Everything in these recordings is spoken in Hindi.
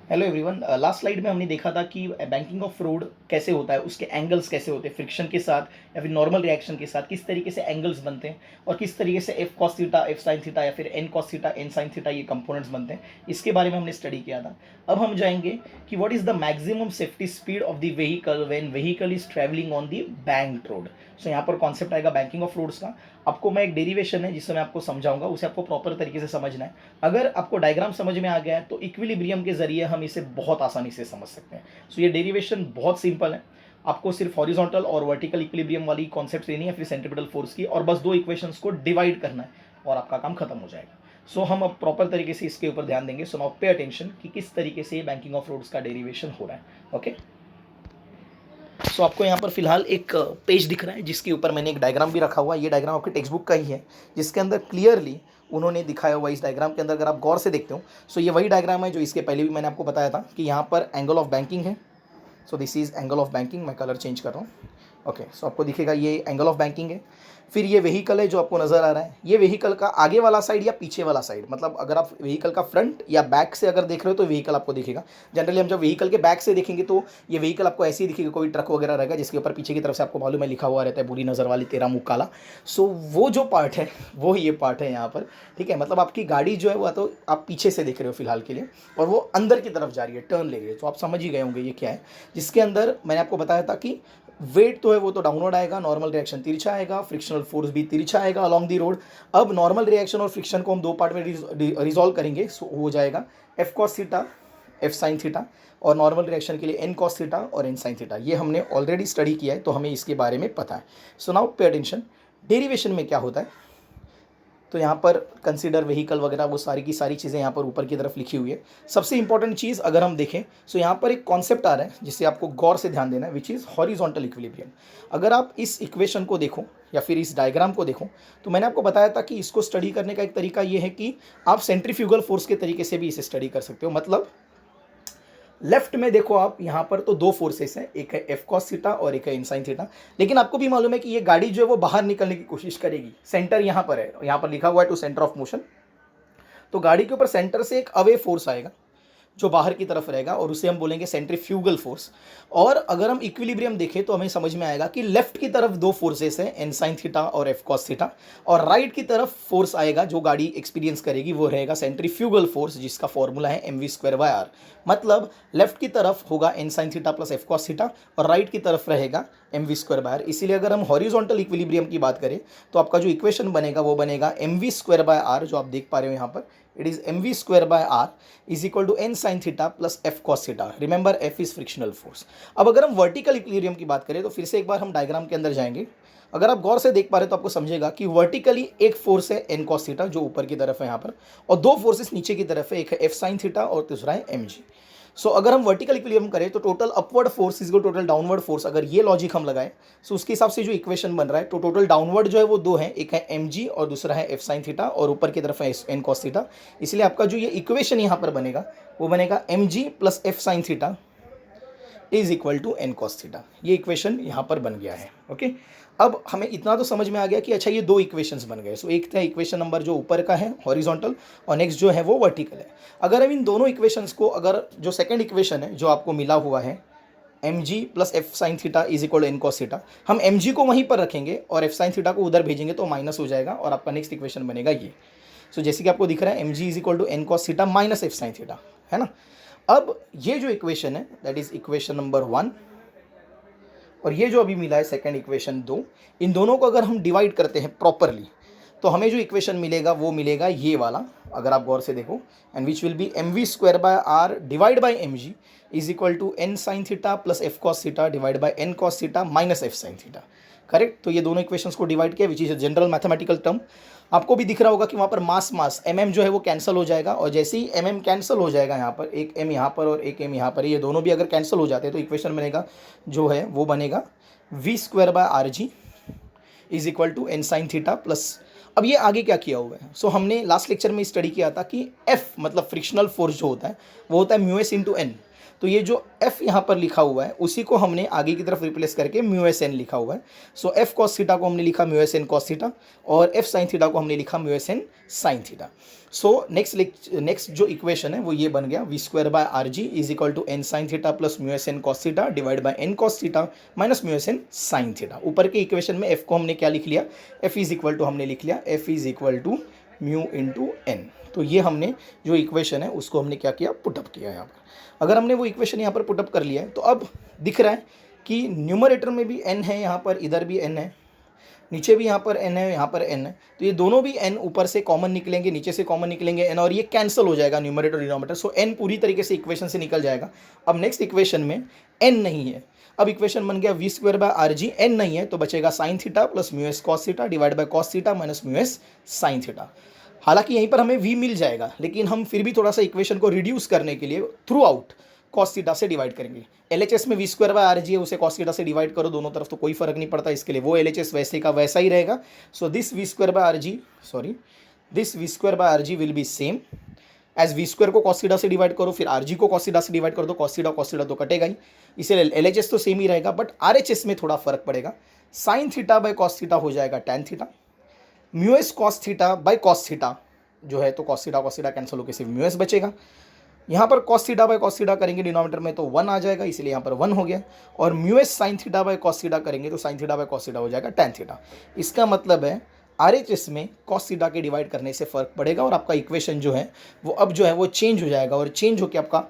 Hello everyone. लास्ट स्लाइड में हमने देखा था कि बैंकिंग ऑफ फ्रॉड कैसे होता है, उसके एंगल्स कैसे होते हैं, फ्रिक्शन के साथ या फिर नॉर्मल रिएक्शन के साथ किस तरीके से एंगल्स बनते हैं और किस तरीके से F cos theta, F sine theta या फिर N cos theta, N sine theta ये कंपोनेंट्स बनते हैं। इसके बारे में हमने स्टडी किया था। अब हम जाएंगे कि what is the maximum safety speed of the vehicle when vehicle is travelling on the bank road. So यहाँ पर कॉन्सेप्ट आएगा बैंकिंग ऑफ रोड्स का। आपको मैं एक डेरिवेशन है जिससे मैं आपको समझाऊंगा, उसे आपको प्रॉपर तरीके से समझना है। अगर आपको डायग्राम समझ में आ गया है तो इक्विलिब्रियम के जरिए हम इसे बहुत आसानी से समझ सकते हैं। सो ये डेरिवेशन बहुत सिंपल है। आपको सिर्फ हॉरिजॉन्टल और वर्टिकल इक्विलिब्रियम वाली कॉन्सेप्ट लेनी है, फिर सेंट्रीपिटल फोर्स की, और बस दो इक्वेशंस को डिवाइड करना है और आपका काम खत्म हो जाएगा। सो हम अब प्रॉपर तरीके से इसके ऊपर ध्यान देंगे। सो नाउ पे अटेंशन कि किस तरीके से बैंकिंग ऑफ रोड्स का डेरिवेशन हो रहा है। ओके, सो आपको यहाँ पर फिलहाल एक पेज दिख रहा है जिसके ऊपर मैंने एक डायग्राम भी रखा हुआ है। ये डायग्राम आपके टेक्स्ट बुक का ही है, जिसके अंदर क्लियरली उन्होंने दिखाया हुआ। इस डायग्राम के अंदर अगर आप गौर से देखते हो, सो ये वही डायग्राम है जो इसके पहले भी मैंने आपको बताया था कि यहाँ पर एंगल ऑफ बैंकिंग है। So this is angle of banking. मैं कलर चेंज कर रहा हूँ। ओके, सो आपको दिखेगा ये एंगल ऑफ बैंकिंग है। फिर ये व्हीकल है जो आपको नज़र आ रहा है। ये व्हीकल का आगे वाला साइड या पीछे वाला साइड, मतलब अगर आप व्हीकल का फ्रंट या बैक से अगर देख रहे हो तो व्हीकल आपको दिखेगा। जनरली हम जब व्हीकल के बैक से देखेंगे तो ये व्हीकल आपको ऐसे ही दिखेगा, कोई ट्रक वगैरह रहेगा जिसके ऊपर पीछे की तरफ से आपको मालूम है लिखा हुआ रहता है बुरी नज़र वाली तेरा मुँह काला। सो वो जो पार्ट है वो ये पार्ट है यहाँ पर। ठीक है, मतलब आपकी गाड़ी जो है वो तो आप पीछे से देख रहे हो फिलहाल के लिए, और वो अंदर की तरफ जा रही है, टर्न ले रही है। तो आप समझ ही गए होंगे ये क्या है। जिसके अंदर मैंने आपको बताया था कि वेट तो है वो तो डाउनवर्ड आएगा, नॉर्मल रिएक्शन तिरछा आएगा, फ्रिक्शनल फोर्स भी तिरछा आएगा अलॉन्ग दी रोड। अब नॉर्मल रिएक्शन और फ्रिक्शन को हम दो पार्ट में रिजॉल्व करेंगे। सो हो जाएगा F cos theta, F sine theta, और नॉर्मल रिएक्शन के लिए एन कॉस थीटा और एन साइन थीटा। ये हमने ऑलरेडी स्टडी किया है तो हमें इसके बारे में पता है। So now pay attention, derivation में क्या होता है। तो यहाँ पर कंसीडर व्हीकल वगैरह वो सारी की सारी चीज़ें यहाँ पर ऊपर की तरफ लिखी हुई है। सबसे इंपॉर्टेंट चीज़ अगर हम देखें सो यहाँ पर एक कॉन्सेप्ट आ रहा है जिसे आपको गौर से ध्यान देना है, विच इज़ हॉरिजॉन्टल इक्विलिब्रियम। अगर आप इस इक्वेशन को देखो या फिर इस डायग्राम को देखो तो मैंने आपको बताया था कि इसको स्टडी करने का एक तरीका ये है कि आप सेंट्रीफ्यूगल फोर्स के तरीके से भी इसे स्टडी कर सकते हो। मतलब लेफ्ट में देखो आप, यहाँ पर तो दो फोर्सेस हैं, एक है एफ कॉस थीटा और एक है इन साइन थीटा। लेकिन आपको भी मालूम है कि ये गाड़ी जो है वो बाहर निकलने की कोशिश करेगी। सेंटर यहाँ पर है, यहाँ पर लिखा हुआ है टू सेंटर ऑफ मोशन। तो गाड़ी के ऊपर सेंटर से एक अवे फोर्स आएगा जो बाहर की तरफ रहेगा और उसे हम बोलेंगे सेंट्रीफ्यूगल फोर्स। और अगर हम इक्विलिब्रियम देखें तो हमें समझ में आएगा कि लेफ्ट की तरफ दो फोर्सेस हैं, एन साइन थीटा और एफ कॉस थीटा, और राइट की तरफ फोर्स आएगा जो गाड़ी एक्सपीरियंस करेगी, वो रहेगा सेंट्रीफ्यूगल फोर्स, जिसका फॉर्मूला है M V square by R. मतलब लेफ्ट की तरफ होगा N sine theta plus F cos theta और राइट की तरफ रहेगा M V square by R. इसीलिए अगर हम हॉरिजॉन्टल इक्विलिब्रियम की बात करें तो आपका जो इक्वेशन बनेगा वो बनेगा M V square by R, जो आप देख पा रहे हो यहाँ पर। It is M V square by R is equal to N sine theta plus F cos theta. Remember F is frictional force. अब अगर हम वर्टिकल इक्विलिब्रियम की बात करें तो फिर से एक बार हम डायग्राम के अंदर जाएंगे। अगर आप गौर से देख पा रहे तो आपको समझेगा कि वर्टिकली एक फोर्स है एन कॉस थीटा जो ऊपर की तरफ है यहाँ पर, और दो फोर्सेस नीचे की तरफ है, एक है एफ साइन थीटा और दूसरा है एम जी। सो अगर हम वर्टिकल इक्विलिब्रियम करें तो total upward force is total downward force. अगर ये लॉजिक हम लगाए सो उसके हिसाब से जो इक्वेशन बन रहा है तो टोटल डाउनवर्ड जो है वो दो है, एक है एम जी और दूसरा है एफ साइन थीटा, और ऊपर की तरफ है एन कॉस थीटा। इसलिए आपका जो ये इक्वेशन यहाँ पर बनेगा वो बनेगा M G plus F sine theta is equal to N cos theta. ये इक्वेशन यहाँ पर बन गया है। ओके, अब हमें इतना तो समझ में आ गया कि अच्छा ये दो इक्वेशंस बन गए। सो एक था इक्वेशन नंबर जो ऊपर का है हॉरिजॉन्टल, और नेक्स्ट जो है वो वर्टिकल है। अगर हम इन दोनों इक्वेशंस को, अगर जो सेकंड इक्वेशन है जो आपको मिला हुआ है M G plus F sine theta is equal N cos theta, हम एम जी को वहीं पर रखेंगे और एफ साइन थीटा को उधर भेजेंगे तो माइनस हो जाएगा और आपका नेक्स्ट इक्वेशन बनेगा ये। सो जैसे कि आपको दिख रहा है M G is equal to N cos theta minus F sine theta, है ना। अब ये जो इक्वेशन है दैट इज इक्वेशन नंबर 1, और ये जो अभी मिला है सेकंड इक्वेशन 2, इन दोनों को अगर हम डिवाइड करते हैं प्रॉपरली तो हमें जो इक्वेशन मिलेगा वो मिलेगा ये वाला। अगर आप गौर से देखो, and which will be M V square by R divide by M G is equal to N sine theta plus F cos theta divide by N cos theta minus F sine theta. Correct. तो ये दोनों इक्वेशंस को डिवाइड किया which is general mathematical term. आपको भी दिख रहा होगा कि वहाँ पर मास एम जो है वो कैंसिल हो जाएगा, और जैसे ही एम कैंसिल हो जाएगा यहाँ पर, एक एम यहाँ पर और एक एम यहाँ पर, ये दोनों भी अगर कैंसिल हो जाते हैं तो इक्वेशन बनेगा जो है वो बनेगा V square by R G is equal to N sine theta plus. अब ये आगे क्या किया हुआ है। सो हमने लास्ट लेक्चर में स्टडी किया था कि एफ मतलब फ्रिक्शनल फोर्स जो होता है वो होता है म्यू एस इंटू एन। तो ये जो एफ यहाँ पर लिखा हुआ है उसी को हमने आगे की तरफ रिप्लेस करके म्यू एस एन लिखा हुआ है। सो एफ कॉस थीटा को हमने लिखा mu S N cos theta और एफ साइन थीटा को हमने लिखा mu S N sine theta. So next जो इक्वेशन है वो ये बन गया V square by R G is equal to N sine theta plus mu S N cos theta divide by N cos theta minus mu S N sine theta. ऊपर के इक्वेशन में एफ को हमने क्या लिख लिया, एफ इज इक्वल टू हमने लिख लिया F is equal to mu into N. तो ये हमने जो इक्वेशन है उसको हमने क्या किया, पुटअप किया यहाँ पर। अगर हमने वो इक्वेशन यहाँ पर पुटअप कर लिया है तो अब दिख रहा है कि न्यूमरेटर में भी n है, यहाँ पर इधर भी n है, नीचे भी यहाँ पर n है, यहाँ पर n है। तो ये दोनों भी n ऊपर से कॉमन निकलेंगे, नीचे से कॉमन निकलेंगे n, और ये कैंसिल हो जाएगा न्यूमरेटर डिनोमिनेटर। सो n पूरी तरीके से इक्वेशन से निकल जाएगा। अब नेक्स्ट इक्वेशन में n नहीं है, अब इक्वेशन बन गया V square by R G, n नहीं है तो बचेगा sine theta plus mu S cos theta divide by cos theta minus mu S sine theta. हालांकि यहीं पर हमें v मिल जाएगा, लेकिन हम फिर भी थोड़ा सा इक्वेशन को रिड्यूस करने के लिए थ्रू आउट कॉस थीटा से डिवाइड करेंगे। एलएचएस में V square by R G है, उसे कॉस थीटा से डिवाइड करो दोनों तरफ तो कोई फर्क नहीं पड़ता, इसके लिए वो एलएचएस वैसे का वैसा ही रहेगा। So this V square by R G this V square by R G will be same as V square को कॉस थीटा से डिवाइड करो, फिर आर जी को कॉस थीटा से डिवाइड कर दो, कॉस थीटा तो कटेगा ही, इसलिए एलएचएस तो सेम ही रहेगा, बट आरएचएस में थोड़ा फर्क पड़ेगा। Sine theta by cos theta हो जाएगा tan theta, mu S cos theta by cos theta जो है तो कॉस थीटा कैंसिल होकर सिर्फ म्यू एस बचेगा। यहाँ पर cos theta by cos theta करेंगे डिनोमिनेटर में तो 1 आ जाएगा, इसलिए यहाँ पर 1 हो गया, और mu S sine theta by cos theta करेंगे तो sine theta by cos theta हो जाएगा टैन थीटा। इसका मतलब है आरएचएस में कॉस थीटा के डिवाइड करने से फर्क पड़ेगा और आपका इक्वेशन जो है वो अब जो है वो चेंज हो जाएगा, और चेंज होकर आपका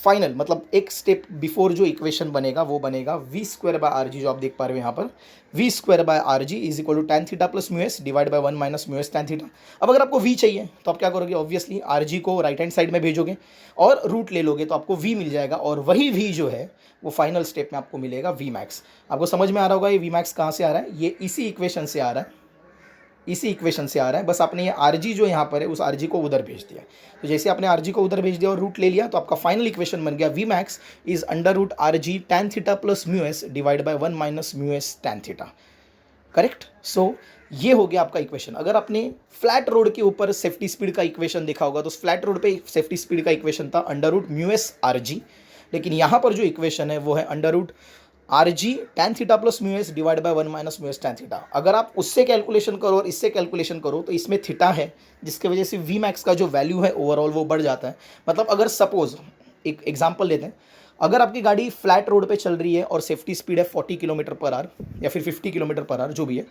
फाइनल मतलब एक स्टेप बिफोर जो इक्वेशन बनेगा वो बनेगा V square by R G, जो आप देख पा रहे हो यहाँ पर V square by R G is equal to tan theta plus mu S divide by 1 minus mu S tan theta. अब अगर आपको वी चाहिए तो आप क्या करोगे, ऑब्वियसली आर जी को राइट हैंड साइड में भेजोगे और रूट ले लोगे तो आपको वी मिल जाएगा, और वही वी जो है वो फाइनल स्टेप में आपको मिलेगा वी मैक्स। आपको समझ में आ रहा होगा ये वी मैक्स कहाँ से आ रहा है, ये इसी इक्वेशन से आ रहा है, इसी इक्वेशन से आ रहा है। बस आपने ये आर जी जो यहाँ पर है उस आर जी को उधर भेज दिया, तो जैसे आपने आर जी को उधर भेज दिया और रूट ले लिया तो आपका फाइनल इक्वेशन बन गया v max is under root R G tan theta plus mu S divide by 1 minus mu S tan theta. Correct. So ये हो गया आपका इक्वेशन। अगर आपने फ्लैट रोड के ऊपर सेफ्टी स्पीड का इक्वेशन देखा होगा तो फ्लैट रोड पे सेफ्टी स्पीड का इक्वेशन था under root mu S R G, लेकिन यहाँ पर जो इक्वेशन है वो है under root R G tan theta plus mu S divide by 1 minus mu S tan theta. अगर आप उससे कैलकुलेशन करो और इससे कैलकुलेशन करो तो इसमें थीटा है, जिसकी वजह से वी मैक्स का जो वैल्यू है ओवरऑल वो बढ़ जाता है। मतलब अगर सपोज एक एग्जांपल लेते हैं, अगर आपकी गाड़ी फ्लैट रोड पे चल रही है और सेफ्टी स्पीड है 40 किलोमीटर पर आवर या फिर 50 किलोमीटर पर आवर जो भी है,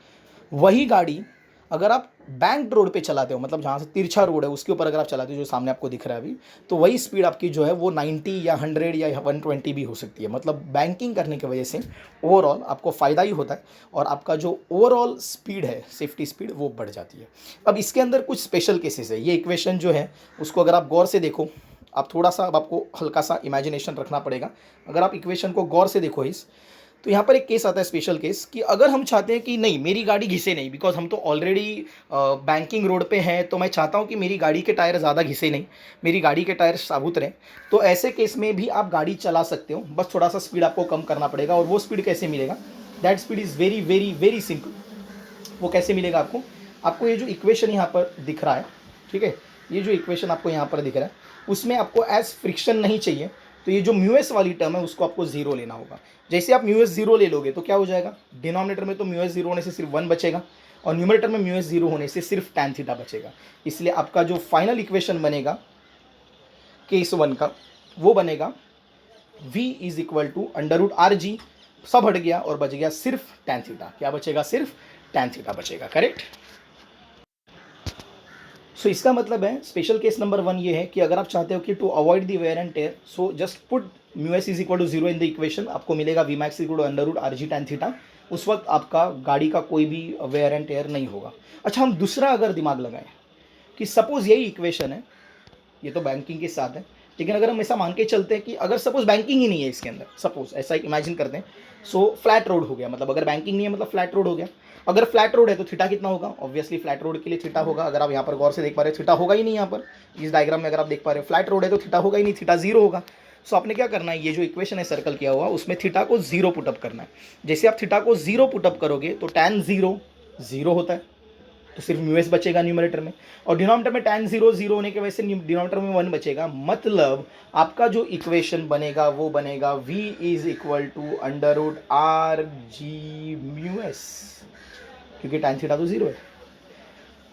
वही गाड़ी अगर आप बैंक रोड पे चलाते हो, मतलब जहाँ से तिरछा रोड है उसके ऊपर अगर आप चलाते हो जो सामने आपको दिख रहा है अभी, तो वही स्पीड आपकी जो है वो 90 या 100 या 120 भी हो सकती है। मतलब बैंकिंग करने की वजह से ओवरऑल आपको फ़ायदा ही होता है और आपका जो ओवरऑल स्पीड है सेफ्टी स्पीड वो बढ़ जाती है। अब इसके अंदर कुछ स्पेशल केसेस है। ये इक्वेशन जो है उसको अगर आप गौर से देखो, आप थोड़ा सा अब आपको हल्का सा इमेजिनेशन रखना पड़ेगा। अगर आप इक्वेशन को गौर से देखो तो यहाँ पर एक केस आता है स्पेशल केस कि अगर हम चाहते हैं कि नहीं मेरी गाड़ी घिसे नहीं, बिकॉज हम तो ऑलरेडी बैंकिंग रोड पे हैं, तो मैं चाहता हूँ कि मेरी गाड़ी के टायर ज़्यादा घिसे नहीं, मेरी गाड़ी के टायर साबुत रहें, तो ऐसे केस में भी आप गाड़ी चला सकते हो, बस थोड़ा सा स्पीड आपको कम करना पड़ेगा। और वो स्पीड कैसे मिलेगा, that speed is very very very simple. वो कैसे मिलेगा आपको ये जो इक्वेशन यहाँ पर दिख रहा है, ठीक है, ये जो इक्वेशन आपको यहाँ पर दिख रहा है उसमें आपको एज फ्रिक्शन नहीं चाहिए, तो ये जो म्यू एस वाली टर्म है उसको आपको जीरो लेना होगा। जैसे आप म्यू एस जीरो ले लोगे तो क्या हो जाएगा, डिनोमिनेटर में तो म्यू एस जीरो होने से सिर्फ 1 बचेगा और न्यूमरेटर में म्यू एस जीरो होने से सिर्फ टैन थीटा बचेगा। इसलिए आपका जो फाइनल इक्वेशन बनेगा केस 1 का वो बनेगा v is equal to under root are G, सब हट गया और बच गया सिर्फ टैन थीटा। क्या बचेगा, सिर्फ टैन थीटा बचेगा। करेक्ट। सो इसका मतलब है स्पेशल केस नंबर 1 ये है कि अगर आप चाहते हो कि to avoid the wear and tear, so just put mu S is equal to 0 in the equation, आपको मिलेगा V max equal to under root R G tan theta. उस वक्त आपका गाड़ी का कोई भी वेयर एंड टेयर नहीं होगा। अच्छा, हम दूसरा अगर दिमाग लगाएं कि सपोज यही इक्वेशन है, ये तो बैंकिंग के साथ है, लेकिन अगर हम ऐसा मान के चलते हैं कि अगर सपोज बैंकिंग ही नहीं है इसके अंदर, सपोज ऐसा इमेजिन करते हैं, सो फ्लैट रोड हो गया, मतलब अगर बैंकिंग नहीं है मतलब फ्लैट रोड हो गया। अगर फ्लैट रोड है तो थीटा कितना होगा, ऑब्वियसली फ्लैट रोड के लिए थीटा होगा। अगर आप यहाँ पर गौर से देख पा रहे हो थीटा होगा ही नहीं, यहाँ पर इस डायग्राम में अगर आप देख पा रहे हो फ्लैट रोड है तो थीटा होगा ही नहीं, थीटा 0 होगा। सो आपने क्या करना है, ये जो इक्वेशन है सर्कल किया हुआ उसमें थीटा को 0 पुटअप करना है। जैसे आप थीटा को 0 पुटअप करोगे तो टैन 0 0 होता है, तो सिर्फ म्यू एस बचेगा न्यूमरेटर में, और डिनोमिनेटर में tan 0 0 होने की वजह से डिनोमिनेटर में 1 बचेगा। मतलब आपका जो इक्वेशन बनेगा वो बनेगा v is equal to under root are G mu S, क्योंकि tan थीटा तो 0 है।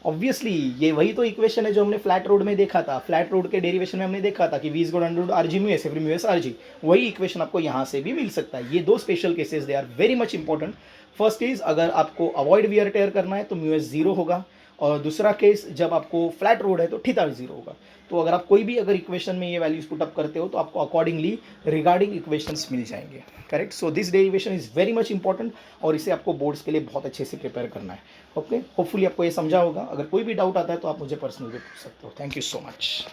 ऑब्वियसली ये वही तो इक्वेशन है जो हमने फ्लैट रोड में देखा था। फ्लैट रोड के डेरिवेशन में हमने देखा था कि v is equal under root are G mu S, every mu S R G. वही इक्वेशन आपको यहाँ से भी मिल सकता है। ये दो special cases they are very much important. First is अगर आपको अवॉइड वियर टेयर करना है तो म्यू एस 0 होगा, और दूसरा केस जब आपको फ्लैट रोड है तो थीटा भी 0 होगा। तो अगर आप कोई भी अगर इक्वेशन में ये वैल्यूज पुट अप करते हो तो आपको अकॉर्डिंगली रिगार्डिंग इक्वेशंस मिल जाएंगे। Correct. So this derivation is very much important, और इसे आपको बोर्ड्स के लिए बहुत अच्छे से प्रिपेयर करना है। ओके, होपफुली आपको ये समझा होगा। अगर कोई भी डाउट आता है तो आप मुझे पर्सनली पूछ सकते हो। Thank you so much.